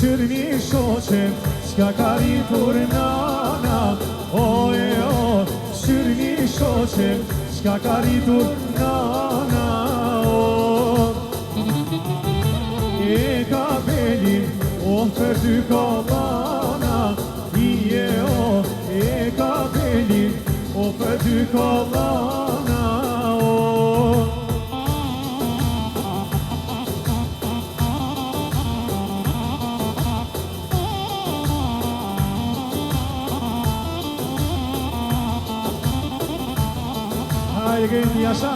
Shërni shoqe, s'ka karitur nana, shërni shoqe, s'ka karitur nana, e ka belin, për ty kolana, e ka belin, për ty kolana, Hajde gëndi Jasha.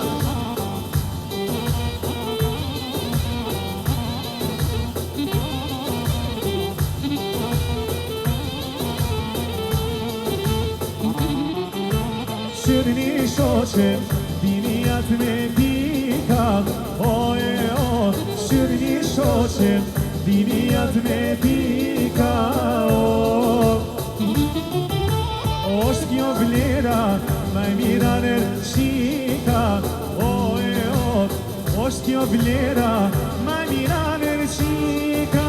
Shërni shoqe, dini atë me dika, shërni shoqe, dini atë me dika, është kjo vlera, ma e mira në qika, është kjo vlera, ma e mira në qika.